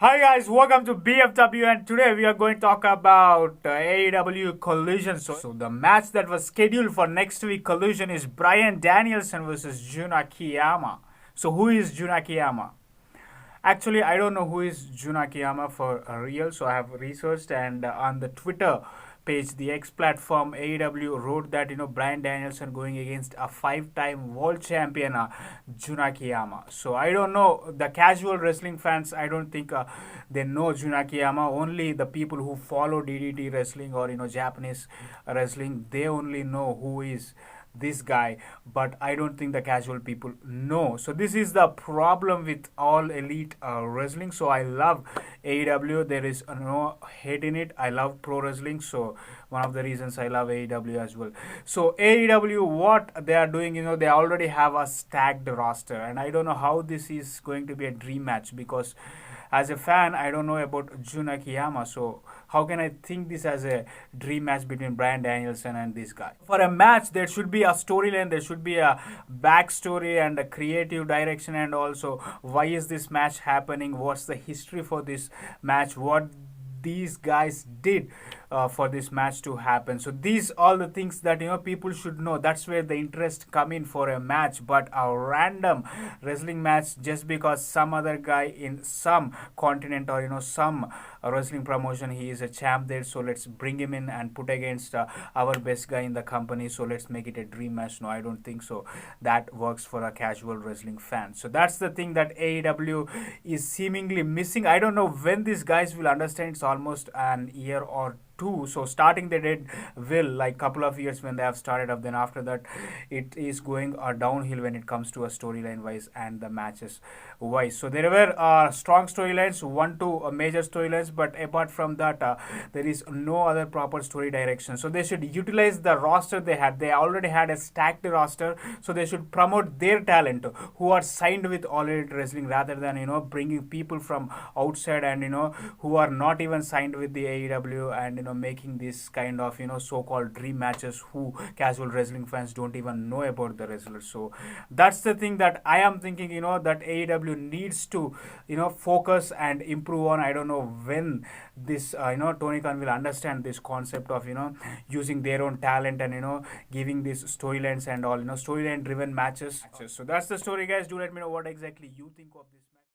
Hi guys, welcome to BFW, and today we are going to talk about AEW Collision. So the match that was scheduled for next week Collision is Bryan Danielson versus Jun Akiyama. So who is Jun Akiyama? Actually, I don't know who is Jun Akiyama for real. So I have researched, and on the Twitter page, the X platform AEW wrote that Bryan Danielson going against a five-time world champion Jun Akiyama. So I don't know the casual wrestling fans. I don't think they know Jun Akiyama. Only the people who follow DDT wrestling or Japanese wrestling, they only know who is this guy, but I don't think the casual people know. So this is the problem with all elite wrestling. So I love AEW. There is no hate in it. I love pro wrestling. So one of the reasons I love AEW as well. So AEW, what they are doing, they already have a stacked roster, and I don't know how this is going to be a dream match, because as a fan, I don't know about Jun Akiyama. So how can I think this as a dream match between Bryan Danielson and this guy? For a match, there should be a storyline, there should be a backstory and a creative direction, and also why is this match happening? What's the history for this match? What these guys did for this match to happen. So these all the things that people should know. That's where the interest come in for a match. But a random wrestling match just because some other guy in some continent or some wrestling promotion, he is a champ there, so let's bring him in and put against our best guy in the company, so let's make it a dream match. No, I don't think so that works for a casual wrestling fan. So that's the thing that AEW is seemingly missing. I don't know when these guys will understand. It's almost an year or two. So starting they did well, like couple of years when they have started up, then after that it is going downhill when it comes to a storyline wise and the matches wise. So there were strong storylines, one two major storylines, but apart from that there is no other proper story direction. So they should utilize the roster they had. They already had a stacked roster, so they should promote their talent who are signed with All Elite Wrestling, rather than bringing people from outside and who are not even signed with the AEW, and making this kind of so-called dream matches who casual wrestling fans don't even know about the wrestlers. So that's the thing that I am thinking, that AEW needs to focus and improve on. I don't know when this Tony Khan will understand this concept of using their own talent and giving these storylines and all storyline driven matches. So that's the story, guys. Do let me know what exactly you think of this.